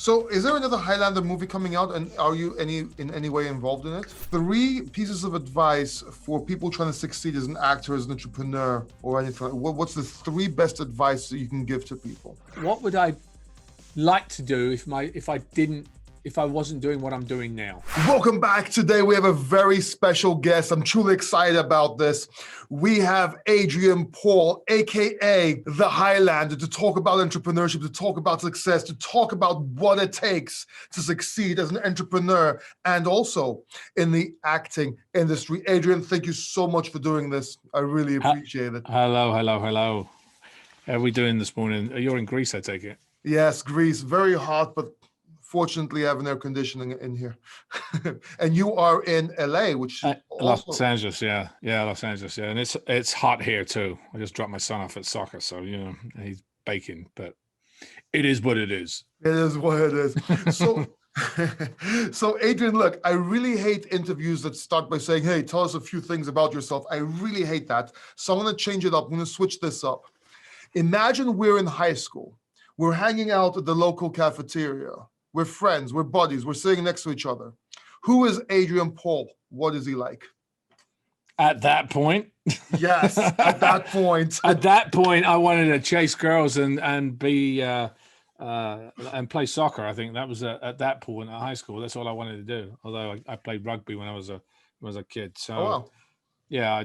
So is there another Highlander movie coming out, and are you in any way involved in it? 3 pieces of advice for people trying to succeed as an actor, as an entrepreneur, or anything. What's the 3 best advice that you can give to people? What would I like to do if I wasn't doing what I'm doing now? Welcome back. Today we have a very special guest. I'm truly excited about this. We have Adrian Paul, aka the Highlander, to talk about entrepreneurship, to talk about success, to talk about what it takes to succeed as an entrepreneur and also in the acting industry. Adrian, thank you so much for doing this. I really appreciate it. Hello. How are we doing this morning? You're in Greece, I take it. Yes, Greece, very hot, but fortunately I have an air conditioning in here. And you are in LA, which also... Los Angeles, yeah, Los Angeles, yeah, and it's hot here too. I just dropped my son off at soccer, so he's baking, but it is what it is. It is what it is. So, so Adrian, look, I really hate interviews that start by saying, "Hey, tell us a few things about yourself." I really hate that. So I'm going to change it up. I'm going to switch this up. Imagine we're in high school. We're hanging out at the local cafeteria. We're friends, we're buddies, we're sitting next to each other. Who is Adrian Paul? What is he like? At that point? Yes, at that point. At that point, I wanted to chase girls and be and play soccer. I think that was at that point at high school. That's all I wanted to do. Although I played rugby when I was a kid. So wow. Yeah,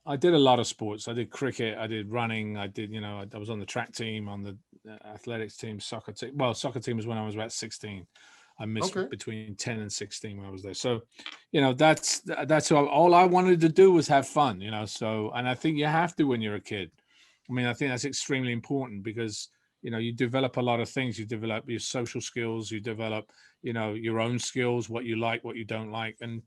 I did a lot of sports. I did cricket, I did running, I was on the track team, on the athletics team, soccer team. Well, soccer team was when I was about 16. I missed between 10 and 16 when I was there. So, that's all I wanted to do was have fun, so, and I think you have to when you're a kid. I mean, I think that's extremely important because, you develop a lot of things. You develop your social skills, you develop, your own skills, what you like, what you don't like. And,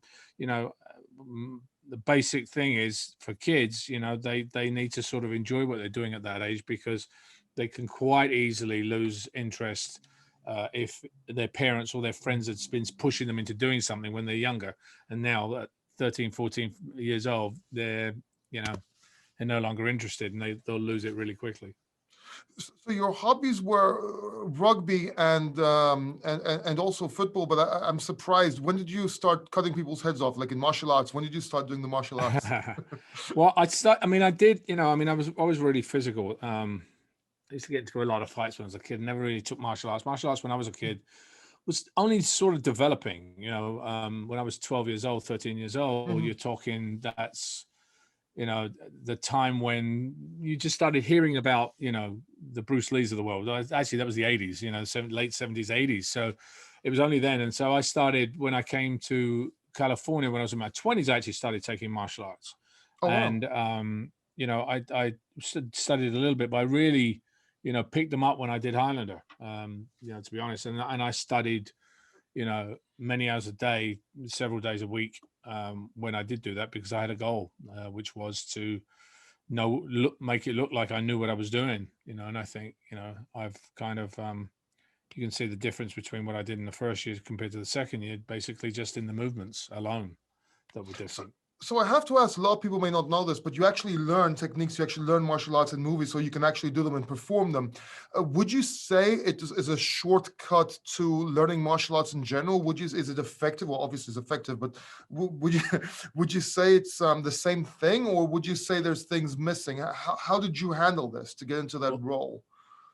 the basic thing is for kids, they need to sort of enjoy what they're doing at that age, because they can quite easily lose interest if their parents or their friends have been pushing them into doing something when they're younger. And now at 13, 14 years old, they're no longer interested, and they'll lose it really quickly. So your hobbies were rugby and also football, but I'm surprised. When did you start cutting people's heads off, like in martial arts? When did you start doing the martial arts? Well, I was always really physical. I used to get into a lot of fights when I was a kid. Never really took martial arts. Martial arts when I was a kid was only sort of developing. When I was 12 years old, 13 years old, You're talking that's the time when you just started hearing about, the Bruce Lees of the world. Actually, that was the 80s, late 70s, 80s. So it was only then. And so I started, when I came to California, when I was in my 20s, I actually started taking martial arts. Oh, wow. And, I studied a little bit, but I really, picked them up when I did Highlander, to be honest. And I studied, many hours a day, several days a week, when I did do that, because I had a goal, which was to make it look like I knew what I was doing, and I think, I've kind of, you can see the difference between what I did in the first year compared to the second year, basically just in the movements alone that were different. So I have to ask, a lot of people may not know this, but you actually learn techniques, you actually learn martial arts in movies so you can actually do them and perform them. Would you say it is a shortcut to learning martial arts in general? Is it effective? Well, obviously it's effective, but would you say it's the same thing, or would you say there's things missing? How did you handle this to get into that role?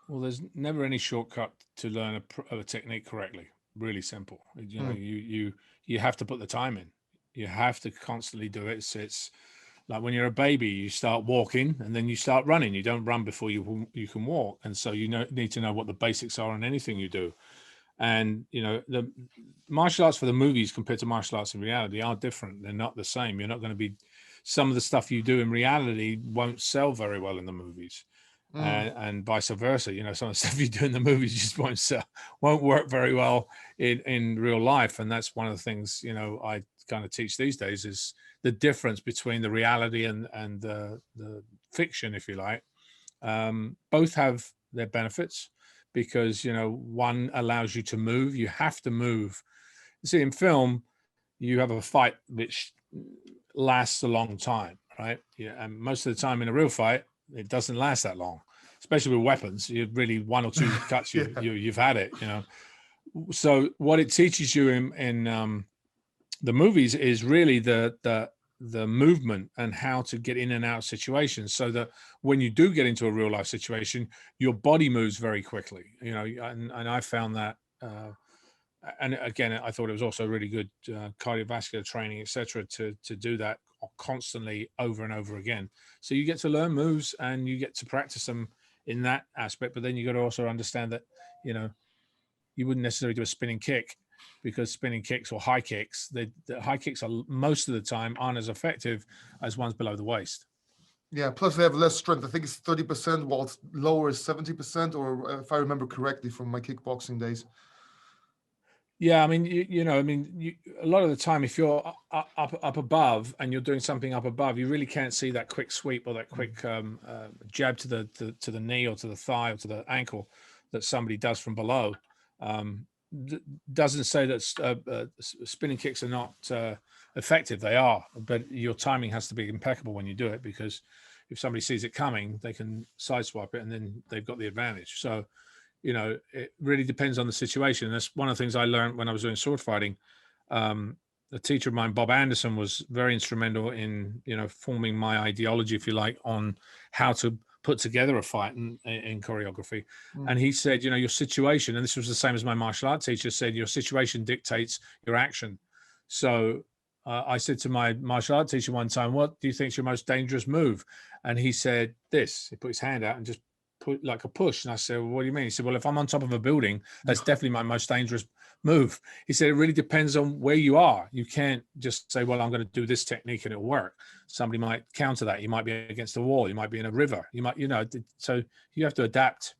Well, there's never any shortcut to learn a technique correctly. Really simple. You have to put the time in. You have to constantly do it. It's like when you're a baby, you start walking and then you start running. You don't run before you can walk. And so need to know what the basics are on anything you do. And, the martial arts for the movies compared to martial arts in reality are different. They're not the same. You're not going to be, some of the stuff you do in reality won't sell very well in the movies. And vice versa. Some of the stuff you do in the movies just won't work very well in real life. And that's one of the things, I kind of teach these days, is the difference between the reality and the fiction, if you like. Both have their benefits because, one allows you to move. You have to move. You see, in film, you have a fight which lasts a long time, right? Yeah, and most of the time in a real fight, it doesn't last that long, especially with weapons. You really, one or two cuts, you've had it, So what it teaches you in the movies is really the movement and how to get in and out of situations, so that when you do get into a real life situation, your body moves very quickly. You know, and I found that. And again, I thought it was also really good cardiovascular training, etc., to do that constantly over and over again. So you get to learn moves and you get to practice them in that aspect. But then you got to also understand that, you know, you wouldn't necessarily do a spinning kick, because spinning kicks or high kicks, the high kicks are most of the time aren't as effective as ones below the waist. Yeah, plus they have less strength. I think it's 30%, while it's lower is 70%, or if I remember correctly from my kickboxing days. Yeah, I mean, you know, I mean, a lot of the time, if you're up above and you're doing something up above, you really can't see that quick sweep or that quick jab to the knee or to the thigh or to the ankle that somebody does from below. Doesn't say that spinning kicks are not effective. They are, but your timing has to be impeccable when you do it, because if somebody sees it coming, they can sideswipe it and then they've got the advantage. So, you know, it really depends on the situation. That's one of the things I learned when I was doing sword fighting. A teacher of mine, Bob Anderson, was very instrumental in, you know, forming my ideology, if you like, on how to put together a fight in choreography. And he said, you know, your situation, and this was the same as my martial art teacher said, your situation dictates your action. So I said to my martial art teacher one time, what do you think is your most dangerous move? And he said this. He put his hand out and just put like a push. And I said, well, what do you mean? He said, well, if I'm on top of a building, that's definitely my most dangerous move. He said, it really depends on where you are. You can't just say, well, I'm going to do this technique and it'll work. Somebody might counter that. You might be against a wall. You might be in a river. You might, you know, so you have to adapt.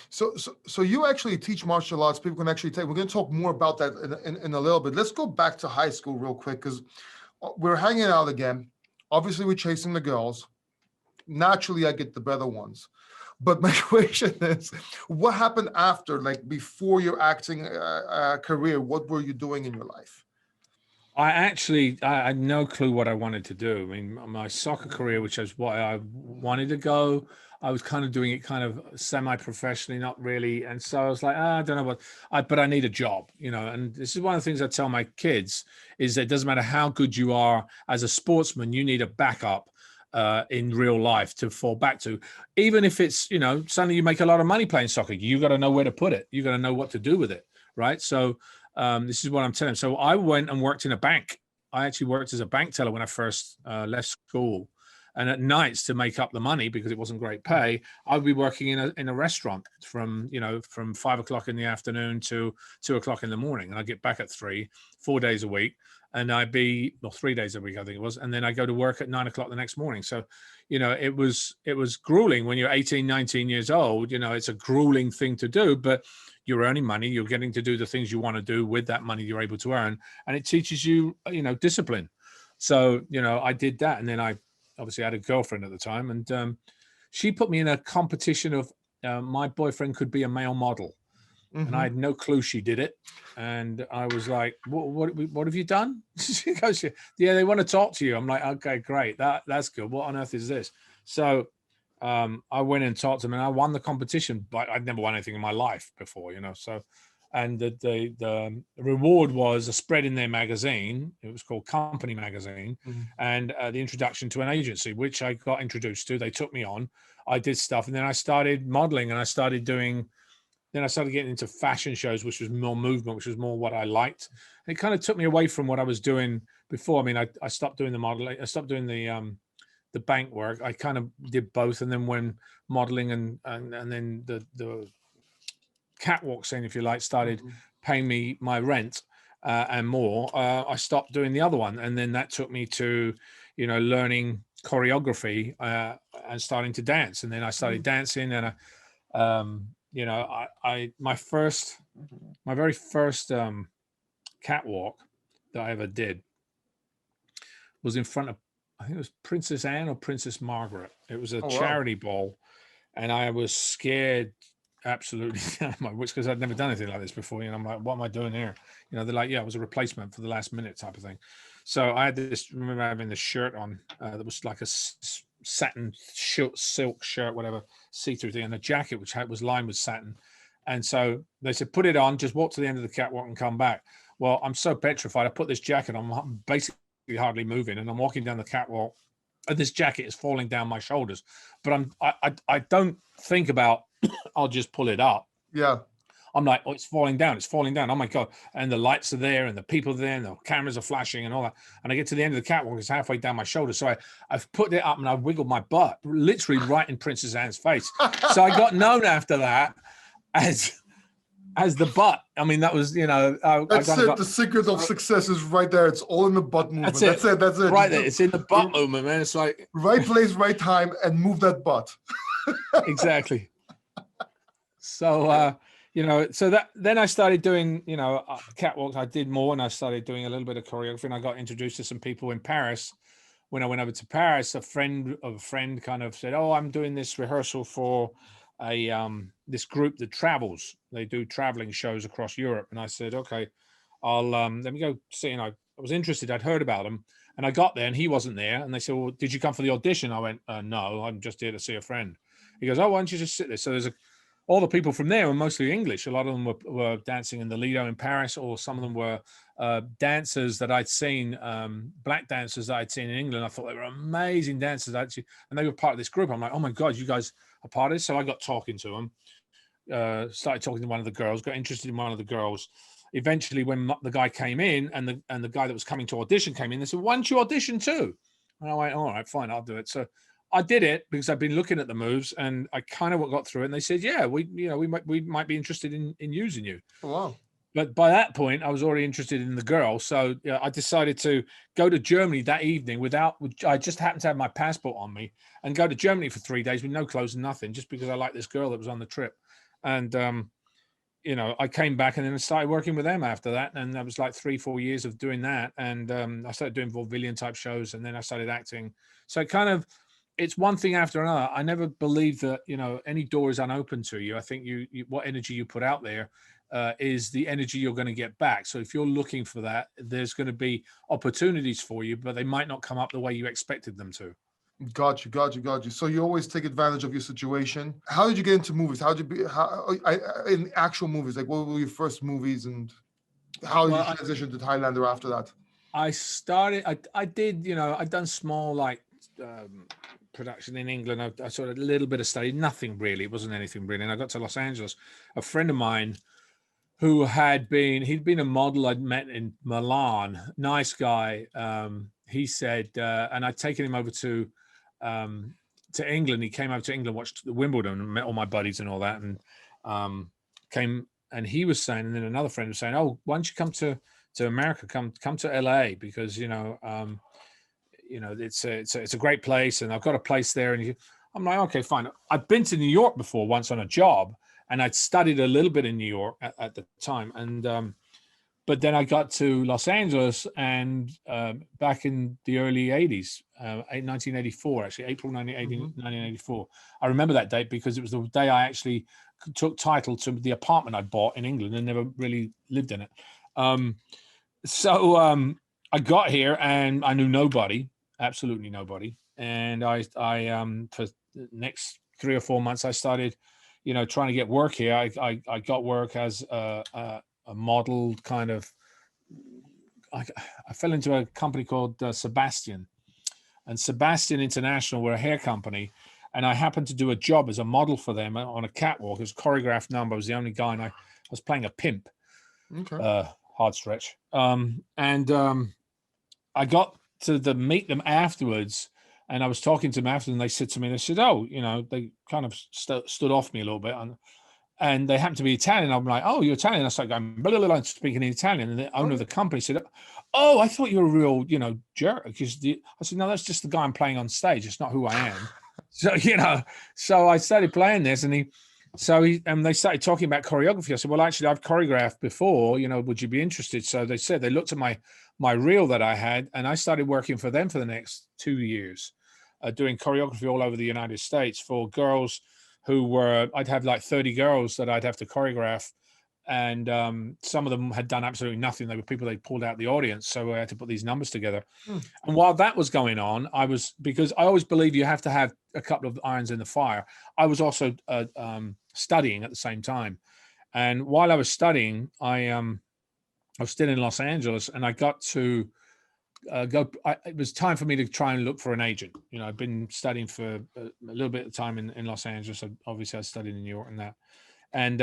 So you actually teach martial arts. People can actually take. We're going to talk more about that in a little bit. Let's go back to high school real quick, because we're hanging out again. Obviously, we're chasing the girls. Naturally, I get the better ones. But my question is, what happened after, like before your acting career? What were you doing in your life? I had no clue what I wanted to do. I mean, my soccer career, which is what I wanted to go, I was kind of doing it kind of semi-professionally, not really. And so I was like, I don't know but I need a job, you know. And this is one of the things I tell my kids is that it doesn't matter how good you are as a sportsman, you need a backup in real life to fall back to. Even if it's, you know, suddenly you make a lot of money playing soccer, you got to know where to put it. You got to know what to do with it, right? So this is what I'm telling them. So I went and worked in a bank. I actually worked as a bank teller when I first left school. And at nights, to make up the money, because it wasn't great pay, I would be working in a restaurant from 5 o'clock in the afternoon to 2 o'clock in the morning. And I'd get back at 3, 4 days a week. And I'd be, well, 3 days a week, I think it was. And then I go to work at 9 o'clock the next morning. So, you know, it was grueling when you're 18, 19 years old. You know, it's a grueling thing to do, but you're earning money. You're getting to do the things you want to do with that money you're able to earn. And it teaches you, you know, discipline. So, you know, I did that. And then I obviously had a girlfriend at the time. And she put me in a competition of my boyfriend could be a male model. And I had no clue she did it. And I was like, what have you done? She goes, yeah, they want to talk to you. I'm like, okay, great. That's good. What on earth is this? So I went and talked to them and I won the competition, but I'd never won anything in my life before, you know. So, and the reward was a spread in their magazine. It was called Company Magazine, and the introduction to an agency, which I got introduced to. They took me on. I did stuff, and then I started modeling, and I started doing. Then I started getting into fashion shows, which was more movement, which was more what I liked. And it kind of took me away from what I was doing before. I mean, I stopped doing the modeling. I stopped doing the bank work. I kind of did both, and then when modeling and then the catwalk scene, if you like, started paying me my rent and more, I stopped doing the other one, and then that took me to, you know, learning choreography and starting to dance, and then I started dancing, and you know, my very first catwalk that I ever did was in front of, I think it was Princess Anne or Princess Margaret. It was a Oh, wow. charity ball, and I was scared absolutely out of my wits because I'd never done anything like this before. You know, I'm like, what am I doing here? You know, they're like, yeah, it was a replacement for the last minute type of thing. So I had this, remember having this shirt on that was like a satin silk shirt, whatever, see-through thing, and a jacket which was lined with satin. And so they said, put it on, just walk to the end of the catwalk and come back. Well, I'm so petrified. I put this jacket on, I'm basically hardly moving, and I'm walking down the catwalk and this jacket is falling down my shoulders. But I don't think about, I'll just pull it up. Yeah. I'm like, oh, it's falling down. It's falling down. Oh my God. And the lights are there and the people are there and the cameras are flashing and all that. And I get to the end of the catwalk, it's halfway down my shoulder. So I've put it up and I wiggled my butt literally right in Princess Anne's face. So I got known after that as the butt. I mean, that was, you know, that's it. The secret of success is right there. It's all in the butt movement. That's it. Right there. It's in the butt movement, man. It's like right place, right time, and move that butt. Exactly. So, you know, so that then I started doing, you know, catwalks. I did more, and I started doing a little bit of choreography, and I got introduced to some people in Paris. When I went over to Paris, a friend of a friend kind of said, "Oh, I'm doing this rehearsal for this group that travels. They do traveling shows across Europe." And I said, "Okay, I'll let me go see." And I was interested. I'd heard about them, and I got there, and he wasn't there. And they said, "Well, did you come for the audition?" I went, "No, I'm just here to see a friend." He goes, "Oh, why don't you just sit there?" So there's all the people from there were mostly English. A lot of them were dancing in the Lido in Paris, or some of them were dancers that I'd seen, black dancers that I'd seen in England. I thought they were amazing dancers, actually, and they were part of this group. I'm like, oh my God, you guys are part of this? So I got talking to them, started talking to one of the girls, got interested in one of the girls. Eventually, when the guy came in and the guy that was coming to audition came in, they said, "Why don't you audition too?" And I went, "All right, fine, I'll do it." So I did it because I've been looking at the moves, and I kind of got through it. And they said, "Yeah, we might be interested in using you." Oh, wow. But by that point, I was already interested in the girl. So I decided to go to Germany that evening I just happened to have my passport on me, and go to Germany for 3 days with no clothes and nothing, just because I liked this girl that was on the trip. And, you know, I came back and then I started working with them after that. And that was like 3-4 years of doing that. And I started doing vaudevillian type shows, and then I started acting. So it's one thing after another. I never believed that, you know, any door is unopened to you. I think you what energy you put out there is the energy you're going to get back. So if you're looking for that, there's going to be opportunities for you, but they might not come up the way you expected them to. Got you. So you always take advantage of your situation. How did you get into movies? How did you in actual movies? Like, what were your first movies, and how did you transition to Highlander after that? I did, you know, I'd done small, like, production in England. I sort of a little bit of study, nothing really. It wasn't anything really. And I got to Los Angeles. A friend of mine who he'd been a model I'd met in Milan, nice guy. He said, and I'd taken him over to England. He came over to England, watched the Wimbledon, and met all my buddies and all that, and came. And he was saying, and then another friend was saying, "Oh, why don't you come to America? Come to LA, because you know, it's a great place, and I've got a place there." And I'm like, "Okay, fine." I've been to New York before once on a job, and I'd studied a little bit in New York at the time, and but then I got to Los Angeles, and back in the early 80s, 1984, actually, April 1984. I remember that date because it was the day I actually took title to the apartment I bought in England and never really lived in it. So I got here and I knew nobody, absolutely nobody. And I for the next 3 or 4 months, I started, you know, trying to get work here. I got work as a model, kind of. I fell into a company called Sebastian, and Sebastian International were a hair company, and I happened to do a job as a model for them on a catwalk. It was a choreographed number. I was the only guy, and I was playing a pimp. Okay. Hard stretch. I got to meet them afterwards, and I was talking to them after, and they said to me, they said, "Oh, you know," they kind of stood off me a little bit, and they happened to be Italian. I'm like, "Oh, you're Italian?" I started going, blah, blah, blah, speaking in Italian. And the owner of the company said, "Oh, I thought you were a real, you know, jerk." I said, "No, that's just the guy I'm playing on stage. It's not who I am." So, you know, so I started playing this, and they started talking about choreography. I said, "Well, actually, I've choreographed before, you know, would you be interested?" So they said, they looked at my reel that I had, and I started working for them for the next 2 years, doing choreography all over the United States for girls I'd have like 30 girls that I'd have to choreograph. And some of them had done absolutely nothing. They were people they pulled out the audience. So I had to put these numbers together. And while that was going on, because I always believe you have to have a couple of irons in the fire, I was also studying at the same time. And while I was studying, I was still in Los Angeles, and I got to it was time for me to try and look for an agent. You know, I've been studying for a little bit of time in Los Angeles. So obviously, I studied in New York and that. And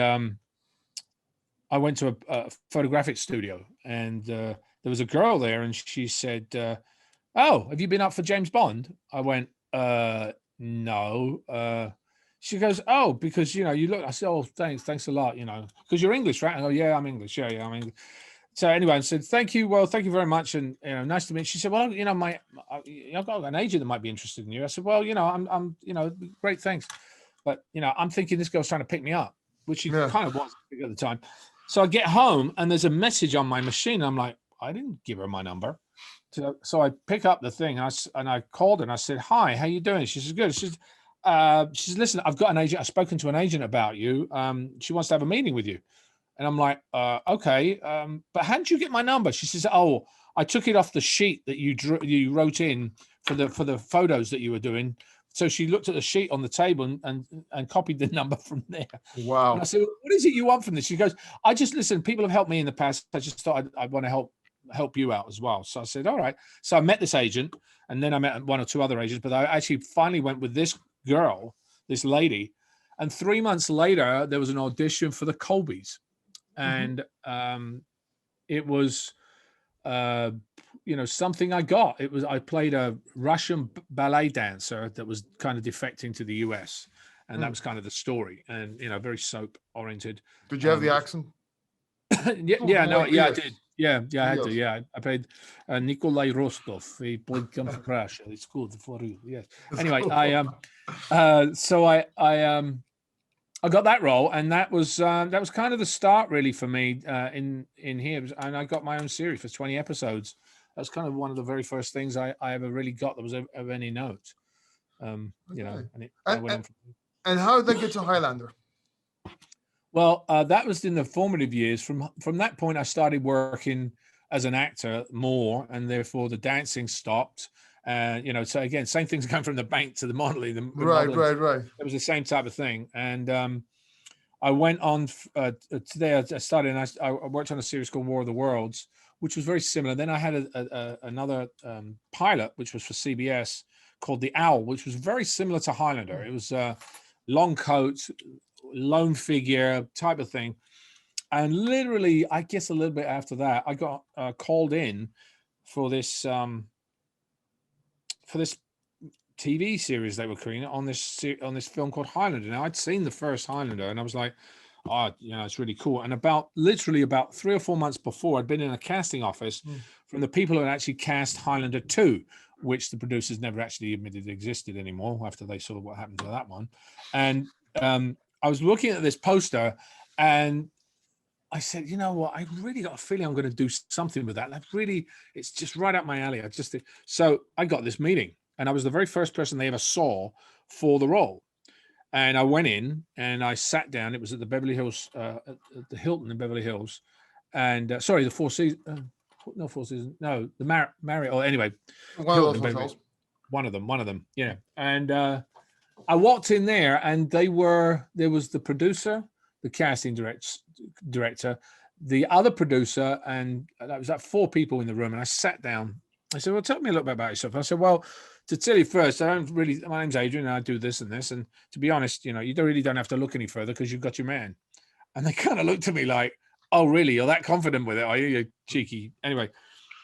I went to a photographic studio, and there was a girl there, and she said, "Oh, have you been up for James Bond?" I went, "No." She goes, "Oh, because you look." I said, "Oh, thanks a lot. Because you're English, right?" I go, "Yeah, I'm English. Yeah, I'm English." So anyway, I said, "Thank you. Well, thank you very much, and nice to meet you." She said, "Well, I've got an agent that might be interested in you." I said, "Well, I'm great, thanks, but I'm thinking this girl's trying to pick me up," which she kind of was at the time. So I get home, and there's a message on my machine. I'm like, I didn't give her my number. So I pick up the thing, and I called her, and I said, "Hi, how you doing?" She says, "Good." She says, "Listen, I've got an agent. I've spoken to an agent about you. She wants to have a meeting with you." And I'm like, "Okay, but how did you get my number?" She says, "Oh, I took it off the sheet that you wrote in for the photos that you were doing." So she looked at the sheet on the table and copied the number from there. Wow. And I said, "What is it you want from this?" She goes, "I just listen. People have helped me in the past. I just thought I'd want to help you out as well." So I said, "All right." So I met this agent, and then I met one or two other agents, but I actually finally went with this girl, this lady. And 3 months later, there was an audition for the Colbys. And it was something I got. I played a Russian ballet dancer that was kind of defecting to the US, and that was kind of the story, and very soap oriented. Did you have the accent? I did. I had to. I played Nikolai Rostov. He played come from Russia. It's good for you. Yes. Anyway, so I got that role, and that was kind of the start, really, for me in here. And I got my own series for 20 episodes. That's kind of one of the very first things I ever really got that was of any note. And I went on. And how did they get to Highlander? Well, that was in the formative years. From that point, I started working as an actor more, and therefore the dancing stopped. So again, same things going from the bank to the modeling. Right. It was the same type of thing. And I went on today. I started, and I worked on a series called War of the Worlds, which was very similar. Then I had another pilot, which was for CBS, called The Owl, which was very similar to Highlander. It was long coat, lone figure type of thing. And literally, I guess a little bit after that, I got called in for this TV series they were creating on this film called Highlander. Now, I'd seen the first Highlander, and I was like, "Oh, it's really cool." And literally about 3 or 4 months before, I'd been in a casting office from the people who had actually cast Highlander 2, which the producers never actually admitted existed anymore after they saw what happened to that one. And I was looking at this poster, and I said, "You know what? I really got a feeling I'm going to do something with that. It's just right up my alley." So I got this meeting, and I was the very first person they ever saw for the role. And I went in and I sat down. It was at the Beverly Hills, at the Hilton in Beverly Hills, and sorry, the Four Seasons. No, Four Seasons. No, the Marriott. Or anyway, one of those hotels. One of them. Yeah. And I walked in there, and there was the producer, the casting director, the other producer, and that was like 4 people in the room. And I sat down. I said, "Well, tell me a little bit about yourself." I said, "Well, to tell you first, my name's Adrian, and I do this and this. And to be honest, you really don't have to look any further because you've got your man." And they kind of looked at me like, "Oh, really? You're that confident with it, are you? You cheeky." Anyway,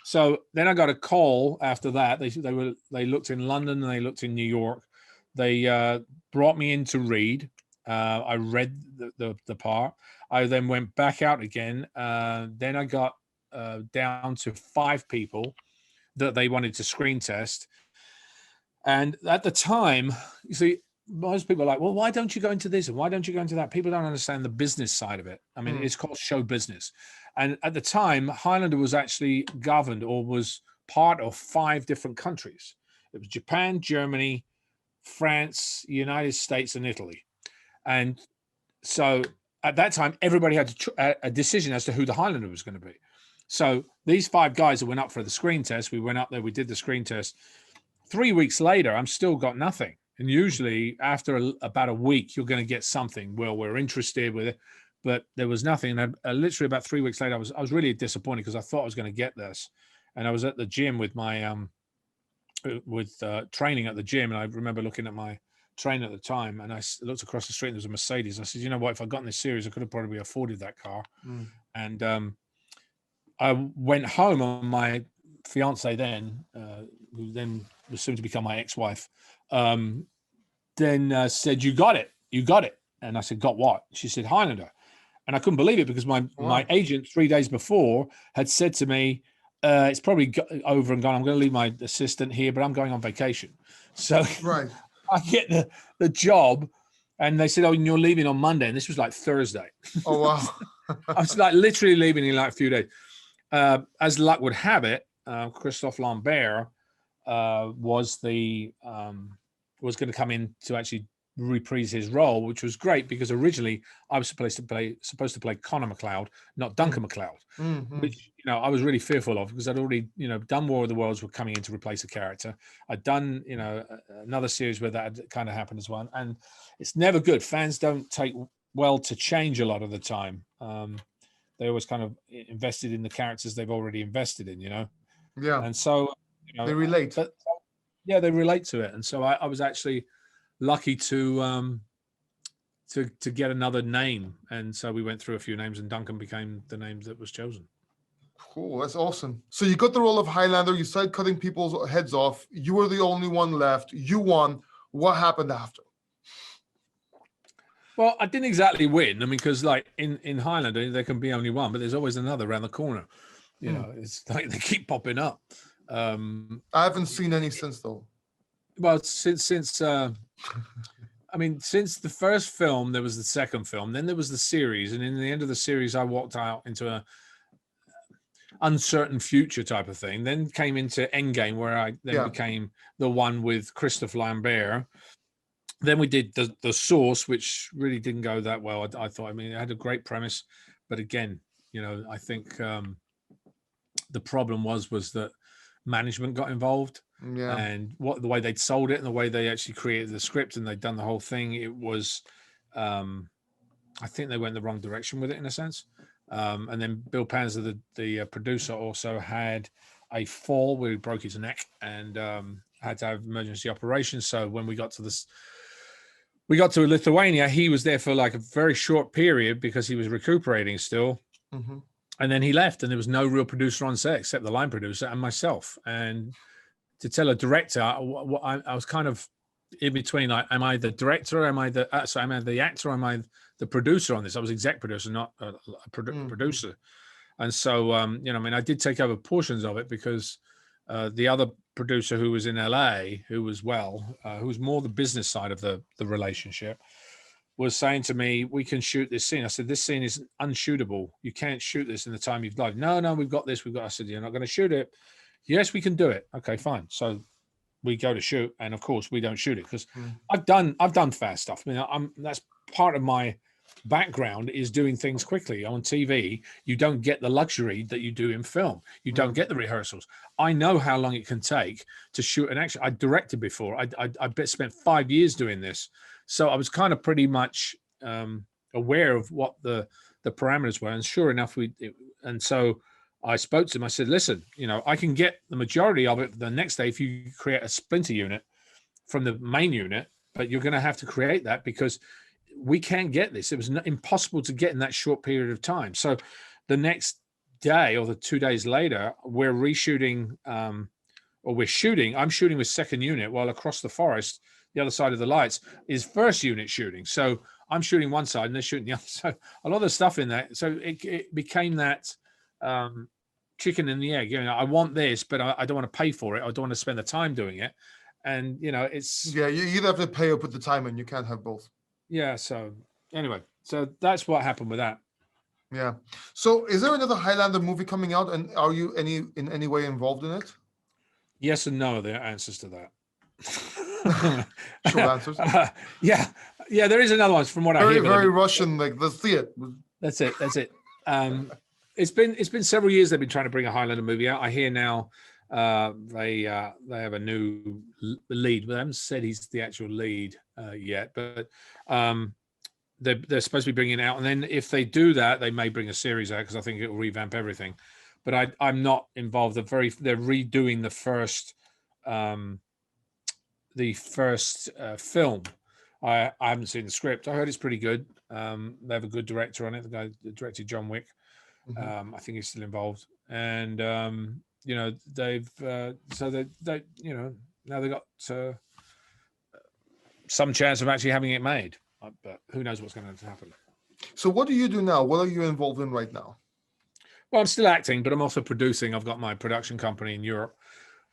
so then I got a call after that. They looked in London and they looked in New York. They brought me in to read. I read the part. I then went back out again. Then I got down to 5 people that they wanted to screen test. And at the time, you see, most people are like, "Well, why don't you go into this and why don't you go into that?" People don't understand the business side of it. I mean, it's called show business. And at the time, Highlander was actually governed or was part of 5 different countries. It was Japan, Germany, France, United States, and Italy. And so at that time, everybody had a decision as to who the Highlander was going to be. So these 5 guys that went up for the screen test, we went up there, we did the screen test. 3 weeks later, I'm still got nothing. And usually after about a week, you're going to get something. Well, we're interested with it. but there was nothing. And literally about 3 weeks later, I was really disappointed because I thought I was going to get this. And I was at the gym with my training at the gym, and I remember looking at my trainer at the time, and I looked across the street and there was a Mercedes. I said, you know what, if I'd gotten this series, I could have probably afforded that car. And I went home, and my fiance then, who then was soon to become my ex-wife, then said, you got it. And I said, got what? She said, Highlander. And I couldn't believe it because my agent 3 days before had said to me, it's probably over and gone. I'm going to leave my assistant here, but I'm going on vacation. So I get the job, and they said, oh, and you're leaving on Monday. And this was like Thursday. Oh, wow. I was like literally leaving in like a few days. As luck would have it, Christophe Lambert was going to come in to actually reprise his role, which was great because originally I was supposed to play Connor McLeod, not Duncan McLeod, which I was really fearful of because I'd already done War of the Worlds were coming in to replace a character. I'd done another series where that had kind of happened as well, and it's never good. Fans don't take well to change a lot of the time. They always kind of invested in the characters they've already invested in, and so they relate. But, they relate to it, and so I was actually lucky to get another name, and so we went through a few names, and Duncan became the name that was chosen. Cool, that's awesome. So you got the role of Highlander. You started cutting people's heads off. You were the only one left. You won. What happened after? Well, I didn't exactly win. I mean, because like in Highlander, there can be only one, but there's always another around the corner. It's like they keep popping up. I haven't seen any since though. Well, since the first film, there was the second film, then there was the series, and in the end of the series, I walked out into a uncertain future type of thing. Then came into Endgame, where I then became the one with Christophe Lambert. Then we did the Source, which really didn't go that well. I thought, it had a great premise, but again, I think the problem was that management got involved. And the way they'd sold it and the way they actually created the script and they'd done the whole thing, it was I think they went the wrong direction with it in a sense. And then Bill Panzer, the producer, also had a fall where he broke his neck and had to have emergency operations. So when we got to Lithuania, he was there for like a very short period because he was recuperating still. And then he left, and there was no real producer on set except the line producer and myself. And to tell a director, I was kind of in between. Am I the director? Am I the actor? Or am I the producer on this? I was exec producer, not a producer. And so, I did take over portions of it because the other producer who was in LA, who was more the business side of the relationship, was saying to me, we can shoot this scene. I said, this scene is unshootable. You can't shoot this in the time you've got. No, we've got this. I said, you're not going to shoot it. Yes, we can do it. Okay, fine. So we go to shoot, and of course we don't shoot it because I've done fast stuff. That's part of my background is doing things quickly. On TV, you don't get the luxury that you do in film. You don't get the rehearsals. I know how long it can take to shoot an action. I directed before. I spent 5 years doing this. So I was kind of pretty much aware of what the parameters were. And sure enough, and so I spoke to him. I said, listen, I can get the majority of it the next day if you create a splinter unit from the main unit, but you're going to have to create that because we can't get this. It was impossible to get in that short period of time. So the next day or the 2 days later, we're reshooting I'm shooting with second unit while across the forest, the other side of the lights is first unit shooting. So I'm shooting one side and they're shooting the other. So a lot of stuff in that. So it became that chicken and the egg. I want this, but I don't want to pay for it. I don't want to spend the time doing it. And it's you either have to pay or put the time in. You can't have both. Yeah. So anyway, so that's what happened with that. Yeah. So is there another Highlander movie coming out, and are you in any way involved in it? Yes and no are the answers to that. Short answers. Yeah, there is another one from what I hear. Very Russian, like let's see it. That's it. It's been several years they've been trying to bring a Highlander movie out. I hear now they have a new lead, but they haven't said he's the actual lead yet. But they're supposed to be bringing it out, and then if they do that, they may bring a series out, because I think it will revamp everything. But I'm not involved. They're redoing the first film. I haven't seen the script. I heard it's pretty good. They have a good director on it. The guy that directed John Wick. I think he's still involved. And they've so they now they've got some chance of actually having it made. But who knows what's going to happen. So what do you do now? What are you involved in right now? Well, I'm still acting, but I'm also producing. I've got my production company in Europe.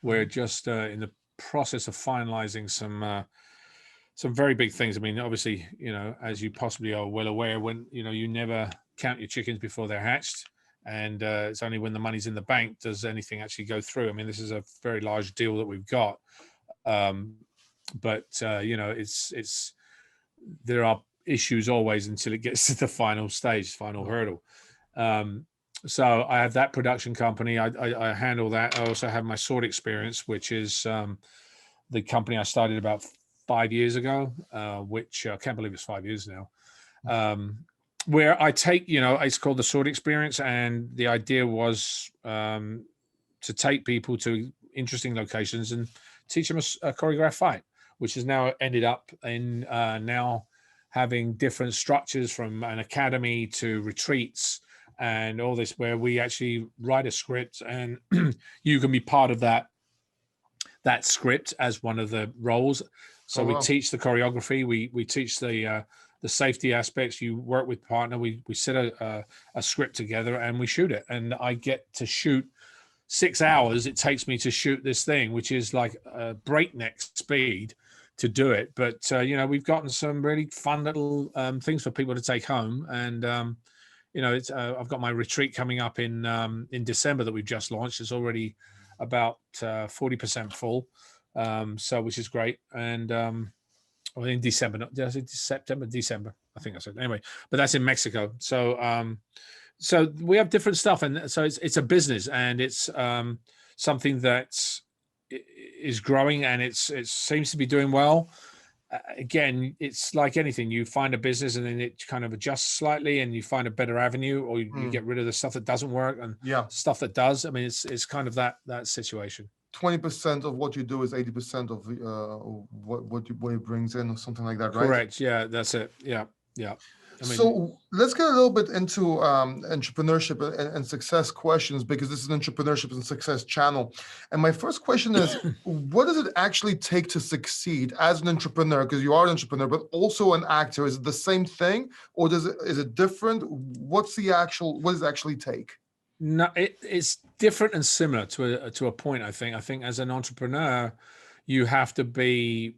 We're just in the process of finalizing some very big things. I mean, obviously, as you possibly are well aware, when you never count your chickens before they're hatched, and it's only when the money's in the bank does anything actually go through. I mean, this is a very large deal that we've got, but it's there are issues always until it gets to the final stage, final hurdle. So I have that production company. I handle that. I also have my sword experience, which is the company I started about 5 years ago, which I can't believe it's 5 years now, where I take, it's called the Sword Experience. And the idea was to take people to interesting locations and teach them a choreographed fight, which has now ended up in now having different structures, from an academy to retreats and all this, where we actually write a script, and you can be part of that script as one of the roles. So we teach the choreography, we teach the safety aspects. You work with partner, we set a script together and we shoot it. And I get to shoot 6 hours it takes me to shoot this thing, which is like a breakneck speed to do it. But we've gotten some really fun little things for people to take home. And it's I've got my retreat coming up in December that we've just launched. It's already about 40% full, so which is great. And in December, not did I say September, December, I think I said. Anyway, but that's in Mexico. So so we have different stuff, and so it's a business, and it's something that is growing, and it seems to be doing well. Again, it's like anything. You find a business and then it kind of adjusts slightly, and you find a better avenue, or you get rid of the stuff that doesn't work and stuff that does. I mean, it's kind of that situation. 20% of what you do is 80% of what it brings in, or something like that, right? Correct. Yeah, that's it. Yeah. I mean, so let's get a little bit into entrepreneurship and success questions, because this is an entrepreneurship and success channel. And my first question is, what does it actually take to succeed as an entrepreneur? Because you are an entrepreneur, but also an actor. Is it the same thing, or is it different? What does it actually take? No, it's different and similar to a point. I think as an entrepreneur, you have to be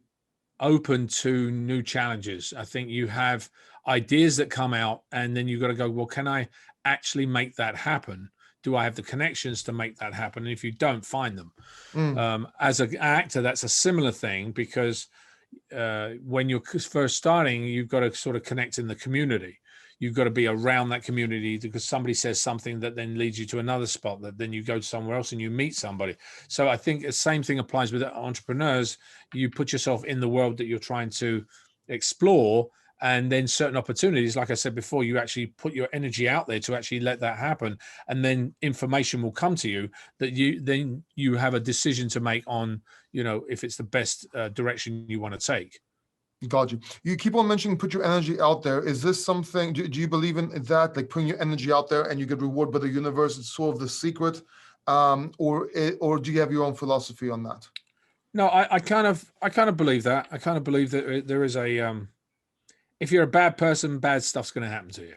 open to new challenges. I think you have ideas that come out, and then you've got to go, well, can I actually make that happen? Do I have the connections to make that happen? And if you don't, find them. As an actor, that's a similar thing, because when you're first starting, you've got to sort of connect in the community. You've got to be around that community, because somebody says something that then leads you to another spot, that then you go somewhere else and you meet somebody. So I think the same thing applies with entrepreneurs. You put yourself in the world that you're trying to explore, and then certain opportunities, like I said before, you actually put your energy out there to actually let that happen. And then information will come to you that you have a decision to make on, if it's the best direction you want to take. Got you. You keep on mentioning put your energy out there. Is this something, do you believe in that, like putting your energy out there and you get rewarded by the universe? It's sort of the secret, or do you have your own philosophy on that? No, I kind of believe that. I kind of believe that there is a, if you're a bad person, bad stuff's going to happen to you.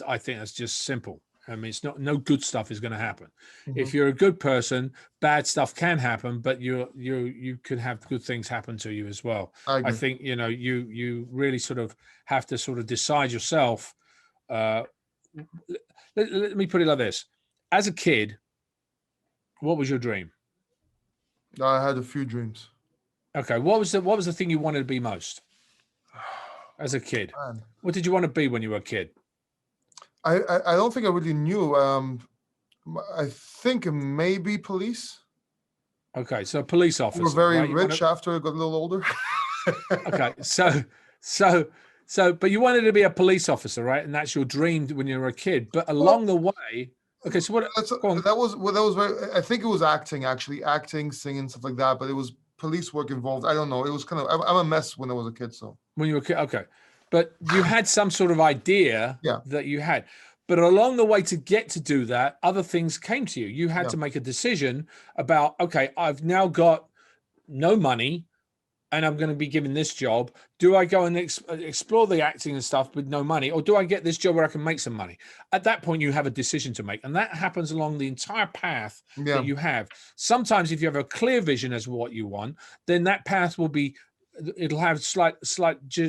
I think that's just simple. I mean, no good stuff is going to happen. If you're a good person, bad stuff can happen, but you could have good things happen to you as well. I think, you really sort of have to sort of decide yourself. Let me put it like this. As a kid, what was your dream? I had a few dreams. Okay. What was the thing you wanted to be most as a kid? Man. What did you want to be when you were a kid? I don't think I really knew. I think maybe police. Okay, so police officer. We're very rich after I got a little older. Okay, so So, but you wanted to be a police officer, right? And that's your dream when you were a kid. But Well, along the way, okay. So what? Go on. that was well, that was very. I think it was acting, actually, acting, singing, stuff like that. But it was police work involved. I don't know. It was kind of. I'm a mess when I was a kid. So When you were a kid, okay. But you had some sort of idea yeah, that you had. But along the way to get to do that, other things came to you. You had yeah, to make a decision about, okay, I've now got no money and I'm going to be given this job. Do I go and explore the acting and stuff with no money, or do I get this job where I can make some money? At that point, you have a decision to make, and that happens along the entire path yeah, that you have. Sometimes, if you have a clear vision as to what you want, then that path will be. It'll have slight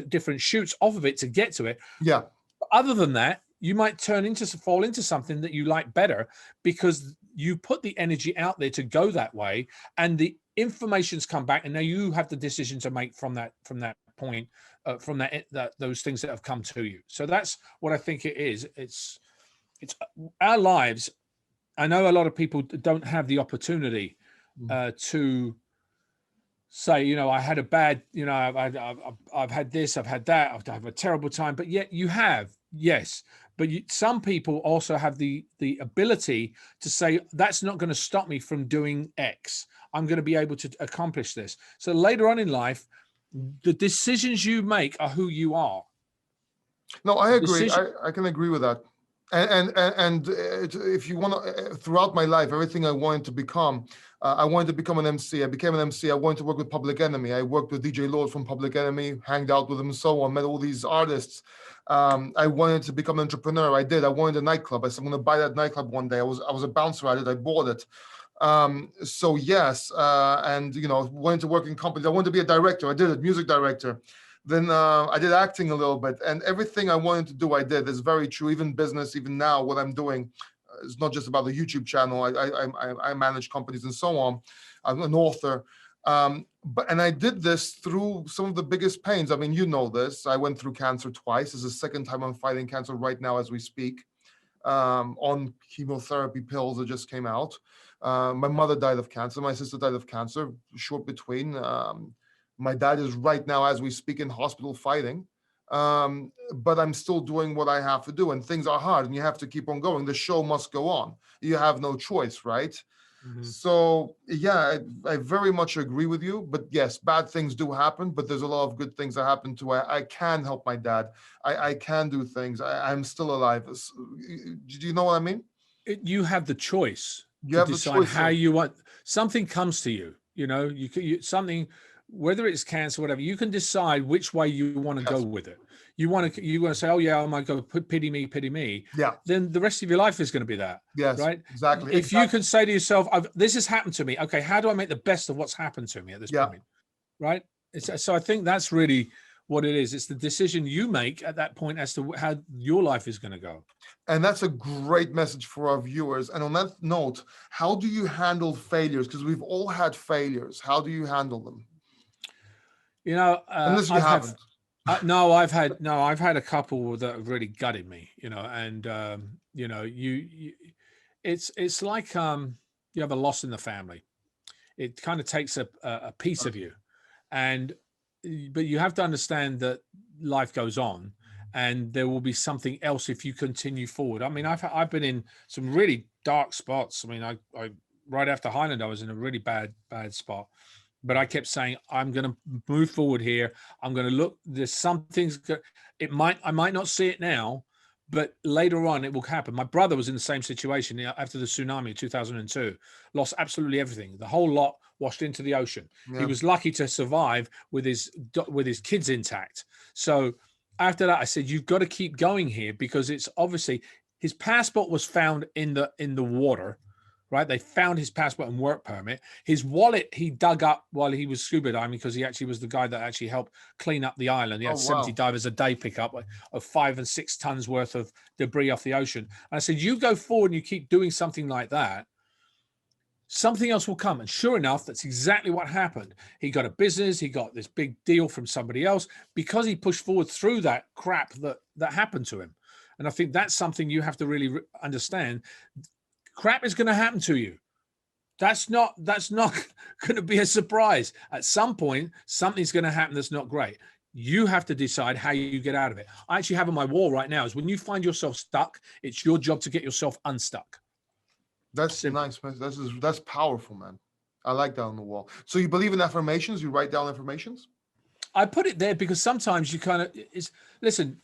different shoots off of it to get to it. yeah. But other than that, you might fall into something that you like better because you put the energy out there to go that way, and the information's come back, and now you have the decision to make from that point, from those things that have come to you. So that's what I think it is. It's our lives. I know a lot of people don't have the opportunity to say, you know, I had a bad, you know, I've had this, I've had that, I've had a terrible time, but yet you have, yes. But some people also have the ability to say, that's not going to stop me from doing X. I'm going to be able to accomplish this. So later on in life, the decisions you make are who you are. No, I agree. I can agree with that. And if you want to, throughout my life, everything I wanted to become, I wanted to become an MC. I became an MC. I wanted to work with Public Enemy. I worked with DJ Lord from Public Enemy, hanged out with him and so on, met all these artists. I wanted to become an entrepreneur. I did. I wanted a nightclub. I said, I'm going to buy that nightclub one day. I was a bouncer at it. I bought it. So yes, and you know, wanted to work in companies. I wanted to be a director. I did it, music director. Then I did acting a little bit, and everything I wanted to do, I did. It's very true. Even business, even now, what I'm doing is not just about the YouTube channel. I manage companies and so on. I'm an author, and I did this through some of the biggest pains. I mean, you know this. I went through cancer twice. This is the second time I'm fighting cancer right now as we speak. On chemotherapy pills that just came out. My mother died of cancer. My sister died of cancer. Short between. My dad is right now, as we speak, in hospital fighting. But I'm still doing what I have to do, and things are hard, and you have to keep on going. The show must go on. You have no choice, right? Mm-hmm. So yeah, I very much agree with you. But yes, bad things do happen, but there's a lot of good things that happen too. I can help my dad. I can do things. I'm still alive. Do you know what I mean? You have the choice You to have the decide choice. how you want. Something comes to you, you know, something, whether it's cancer, whatever, you can decide which way you want to go with it. You want to say, oh yeah, I might go pity me. Yeah. Then the rest of your life is going to be that. Yes. Right. Exactly. If you can say to yourself, this has happened to me. Okay, how do I make the best of what's happened to me at this point? Right. So I think that's really what it is. It's the decision you make at that point as to how your life is going to go. And that's a great message for our viewers. And on that note, how do you handle failures? Because we've all had failures. How do you handle them? You know, unless you haven't. I've had a couple that have really gutted me, you know, and you know, it's like you have a loss in the family. It kind of takes a piece of you, but you have to understand that life goes on, and there will be something else if you continue forward. I mean, I've been in some really dark spots. I mean, I right after Highlander, I was in a really bad spot. But I kept saying, I'm going to move forward here. I'm going to look. There's some things. I might not see it now, but later on it will happen. My brother was in the same situation after the tsunami of 2002. Lost absolutely everything. The whole lot washed into the ocean. Yeah. He was lucky to survive with his kids intact. So after that, I said, you've got to keep going here, because it's obviously his passport was found in the water. Right, they found his passport and work permit. His wallet he dug up while he was scuba diving, because he actually was the guy that actually helped clean up the island. He had 70 divers a day pick up of 5 and 6 tons worth of debris off the ocean. And I said, you go forward and you keep doing something like that, something else will come. And sure enough, that's exactly what happened. He got a business. He got this big deal from somebody else because he pushed forward through that crap that happened to him. And I think that's something you have to really understand. Crap is going to happen to you. That's not going to be a surprise. At some point, something's going to happen that's not great. You have to decide how you get out of it. I actually have on my wall right now is when you find yourself stuck, it's your job to get yourself unstuck. That's Simple. nice, man. That's powerful, man. I like that on the wall. So you believe in affirmations? You write down affirmations? I put it there because sometimes you kind of listen.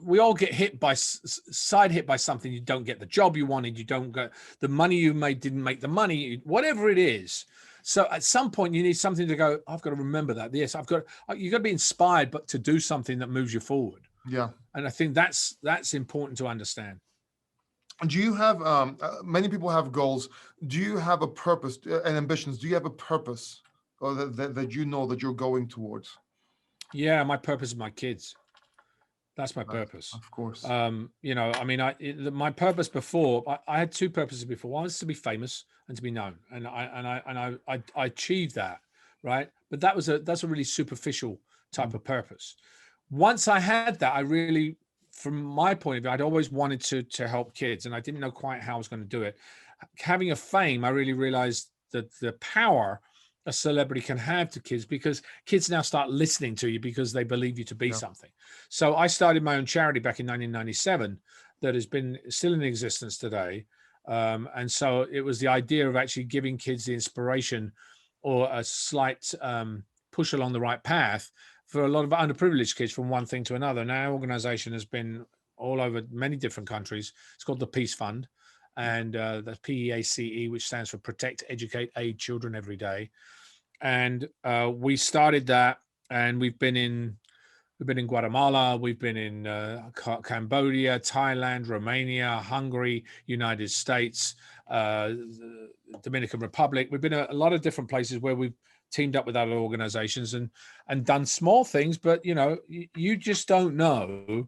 We all get hit by side hit by something. You don't get the job you wanted. You don't get the money you made. Didn't make the money. Whatever it is. So at some point you need something to go. I've got to remember that. Yes, you got to be inspired, but to do something that moves you forward. Yeah. And I think that's important to understand. Do you have many people have goals? Do you have a purpose and ambitions? Do you have a purpose, or that you know that you're going towards? Yeah, my purpose is my kids. That's my purpose. Of course. You know, I mean, my purpose before, I had two purposes before. One was to be famous and to be known, and I achieved that, right? But that's a really superficial type of purpose. Once I had that, I really, from my point of view, I'd always wanted to help kids, and I didn't know quite how I was going to do it. Having a fame, I really realized that the power a celebrity can have to kids, because kids now start listening to you because they believe you to be something. So I started my own charity back in 1997 that has been still in existence today. And so it was the idea of actually giving kids the inspiration or a slight push along the right path for a lot of underprivileged kids from one thing to another. Now our organization has been all over many different countries. It's called the Peace Fund, and the PEACE, which stands for Protect, Educate, Aid Children Every Day. And we started that, and we've been in Guatemala, we've been in Cambodia, Thailand, Romania, Hungary, United States, Dominican Republic. We've been a lot of different places where we've teamed up with other organizations and done small things. But you know, you just don't know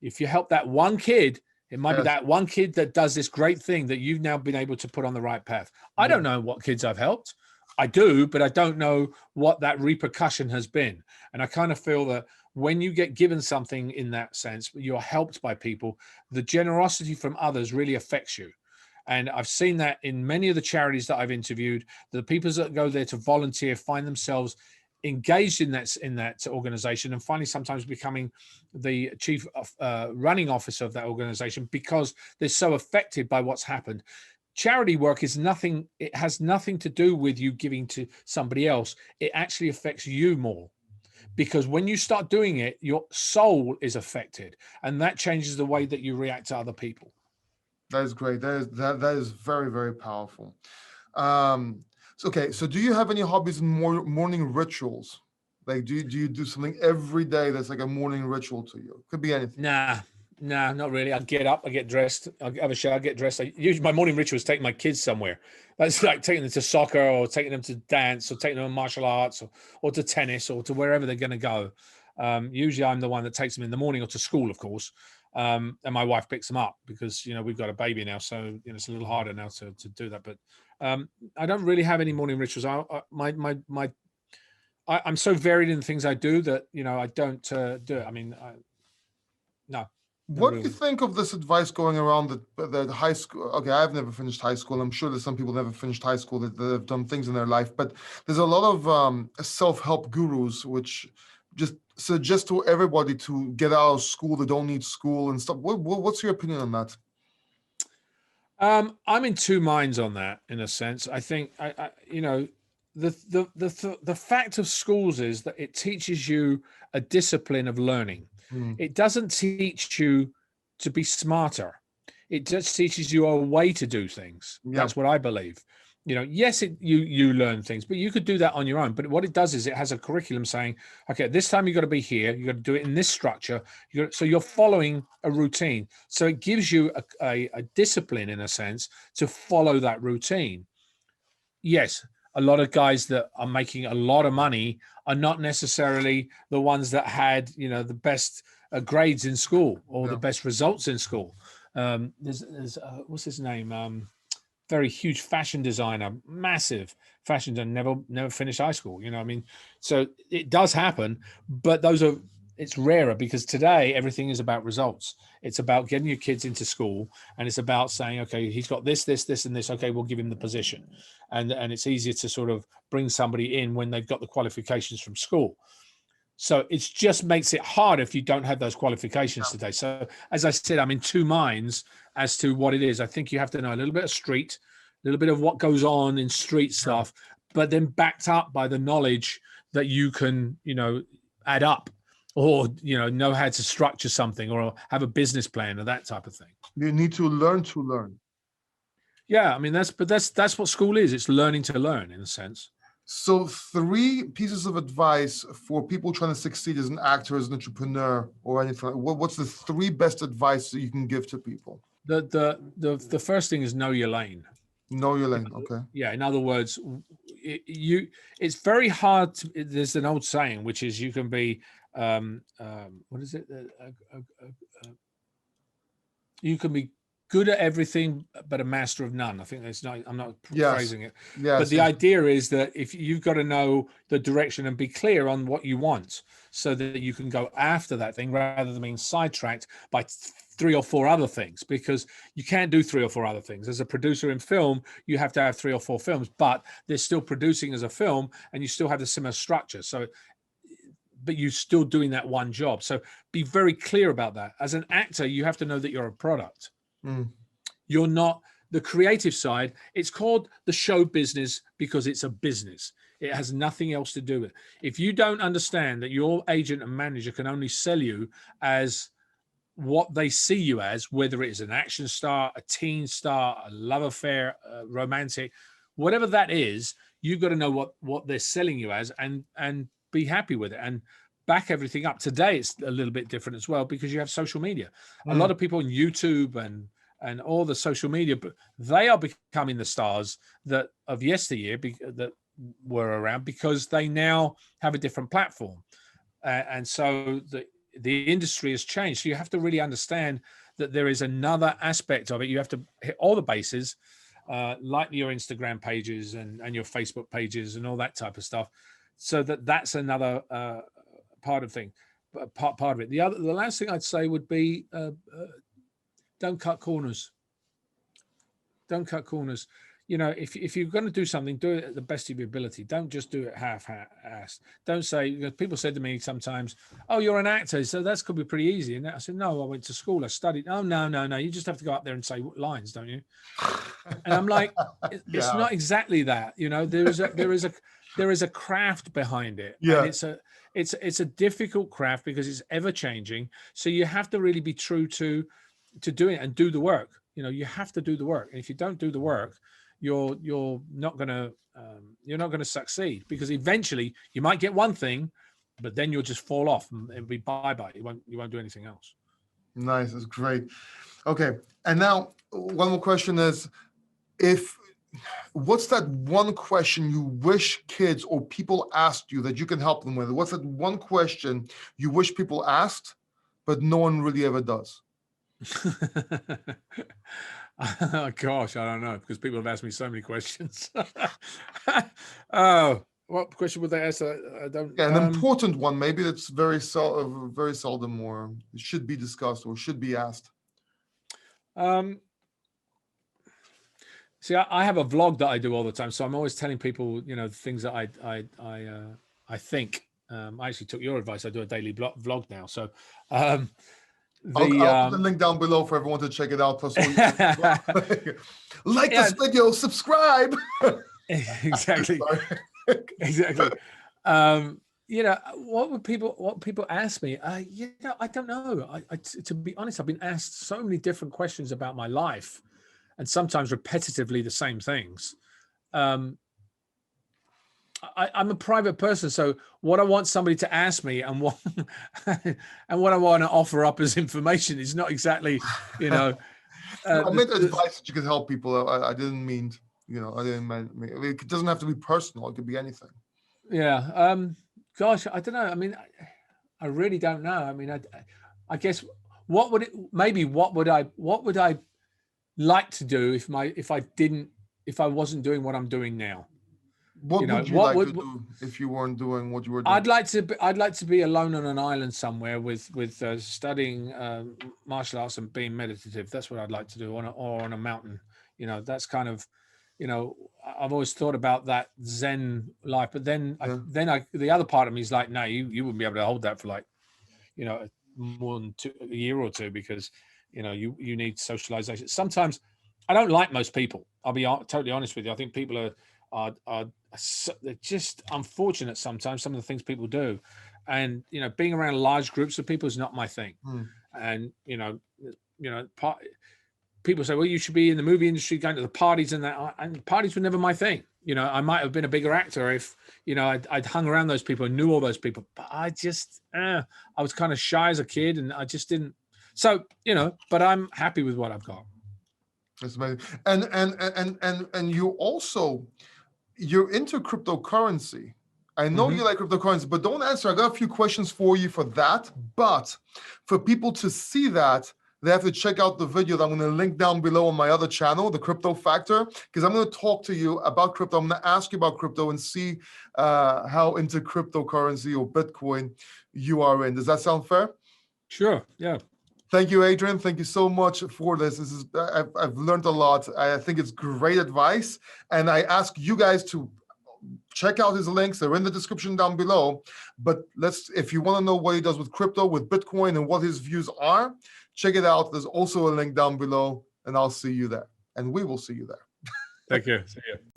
if you help that one kid. It might be that one kid that does this great thing that you've now been able to put on the right path. I don't know what kids I've helped. I do, but I don't know what that repercussion has been. And I kind of feel that when you get given something in that sense, you're helped by people, the generosity from others really affects you. And I've seen that in many of the charities that I've interviewed. The people that go there to volunteer find themselves engaged in that organization, and finally sometimes becoming the chief running officer of that organization because they're so affected by what's happened. Charity work is nothing. It has nothing to do with you giving to somebody else. It actually affects you more, because when you start doing it, your soul is affected, and that changes the way that you react to other people. That is great. That is very, very powerful. So do you have any hobbies and morning rituals? Like, do you do something every day that's like a morning ritual to you? Could be anything. Nah, not really. I get up, I get dressed, I have a shower, I get dressed. Usually my morning ritual is taking my kids somewhere. That's like taking them to soccer, or taking them to dance, or taking them to martial arts, or to tennis, or to wherever they're going to go. Usually I'm the one that takes them in the morning, or to school, of course. And my wife picks them up because, you know, we've got a baby now. So, you know, it's a little harder now to do that. But I don't really have any morning rituals. I'm so varied in the things I do that, you know, I don't do it. I mean, no. What do you think of this advice going around the high school? Okay, I've never finished high school. I'm sure there's some people never finished high school that have done things in their life, but there's a lot of self-help gurus which just suggest to everybody to get out of school. They don't need school and stuff. What's your opinion on that? I'm in two minds on that, in a sense. I think you know, the fact of schools is that it teaches you a discipline of learning. It doesn't teach you to be smarter. It just teaches you a way to do things. That's what I believe. You know, yes, you learn things, but you could do that on your own. But what it does is it has a curriculum saying, okay, this time you got to be here. You got to do it in this structure. So you're following a routine. So it gives you a discipline, in a sense, to follow that routine. Yes, a lot of guys that are making a lot of money are not necessarily the ones that had, you know, the best grades in school or the best results in school. There's what's his name? Very huge fashion designer, massive fashion designer, never finished high school. You know, I mean, so it does happen, but it's rarer, because today everything is about results. It's about getting your kids into school, and it's about saying, okay, he's got this, and this. Okay, we'll give him the position, and it's easier to sort of bring somebody in when they've got the qualifications from school. So it just makes it hard if you don't have those qualifications today. So as I said, I'm in two minds as to what it is. I think you have to know a little bit of street, a little bit of what goes on in street stuff, but then backed up by the knowledge that you can, add up, or, know how to structure something, or have a business plan, or that type of thing. You need to learn to learn. Yeah, I mean, that's what school is. It's learning to learn, in a sense. So 3 pieces of advice for people trying to succeed as an actor, as an entrepreneur, or anything. What's the 3 best advice that you can give to people? The first thing is know your lane. Know your lane. Okay. Yeah. In other words, it's very hard there's an old saying, which is you can be, what is it? You can be good at everything, but a master of none. I think that's not, I'm not phrasing it. Yes. But the idea is that if you've got to know the direction and be clear on what you want, so that you can go after that thing rather than being sidetracked by 3 or 4 other things, because you can't do 3 or 4 other things. As a producer in film, you have to have 3 or 4 films, but they're still producing as a film and you still have the similar structure. So, but you're still doing that one job. So be very clear about that. As an actor, you have to know that you're a product. You're not the creative side. It's called the show business because it's a business. It has nothing else to do with it. If you don't understand that your agent and manager can only sell you as what they see you as, whether it is an action star, a teen star, a love affair, romantic, whatever that is, you've got to know what they're selling you as, and be happy with it and back everything up. Today it's a little bit different as well, because you have social media. A lot of people on YouTube and all the social media, but they are becoming the stars that of yesteryear that were around, because they now have a different platform, and so the industry has changed. So you have to really understand that there is another aspect of it. You have to hit all the bases, like your Instagram pages and your Facebook pages and all that type of stuff, so that's another part of it. The last thing I'd say would be don't cut corners. Don't cut corners. If you're going to do something, do it at the best of your ability. Don't just do it half-assed. Don't say, people said to me sometimes, "Oh, you're an actor, so that's could be pretty easy." And I said, "No, I went to school, I studied." "Oh, no. You just have to go up there and say lines, don't you?" And I'm like, it's not exactly that. There is a craft behind it. Yeah. And it's a difficult craft because it's ever changing. So you have to really be true to doing it and do the work. You have to do the work. And if you don't do the work, you're not gonna succeed, because eventually you might get one thing, but then you'll just fall off and it'll be bye-bye. You won't do anything else. Nice. That's great. Okay. And now one more question is, what's that one question you wish kids or people asked you that you can help them with? What's that one question you wish people asked, but no one really ever does? Oh, gosh, I don't know, because people have asked me so many questions. Oh, what question would they ask? I don't. Yeah, an important one, maybe that's very seldom, or should be discussed or should be asked. See, I have a vlog that I do all the time, so I'm always telling people, things that I think. I actually took your advice. I do a daily vlog now, so. I'll put the link down below for everyone to check it out. Plus, like this video, subscribe. Exactly. Exactly. What people ask me? I don't know. To be honest, I've been asked so many different questions about my life, and sometimes repetitively the same things. I'm a private person, so what I want somebody to ask me and what I want to offer up as information is not exactly, I meant advice that you could help people. I didn't mean, it doesn't have to be personal. It could be anything. Yeah. Gosh, I don't know. I mean, I really don't know. I mean, I guess what would I like to do if I wasn't doing what I'm doing now? What would you like to do if you weren't doing what you were doing? I'd like to be alone on an island somewhere with studying martial arts and being meditative. That's what I'd like to do, or on a mountain. That's kind of you know, I've always thought about that Zen life, but then Yeah. the other part of me is like, no, you wouldn't be able to hold that for like, you know, more than a year or two, because, you know, you need socialization. Sometimes I don't like most people. I'll be totally honest with you. I think people are they're just unfortunate sometimes, some of the things people do. And, you know, being around large groups of people is not my thing. Mm. And, people say, well, you should be in the movie industry, going to the parties and that. And parties were never my thing. You know, I might have been a bigger actor if, you know, I'd hung around those people and knew all those people. But I just, I was kind of shy as a kid, and I just didn't. So, you know, but I'm happy with what I've got. That's amazing. And you also, you're into cryptocurrency. I know you like cryptocurrency, but don't answer. I got a few questions for you for that. But for people to see that, they have to check out the video that I'm going to link down below on my other channel, The Crypto Factor, because I'm going to talk to you about crypto. I'm going to ask you about crypto and see how into cryptocurrency or Bitcoin you are in. Does that sound fair? Sure. Yeah. Thank you, Adrian. Thank you so much for this. I've learned a lot. I think it's great advice. And I ask you guys to check out his links. They're in the description down below. But if you want to know what he does with crypto, with Bitcoin, and what his views are, check it out. There's also a link down below, and I'll see you there. And we will see you there. Thank you. See you.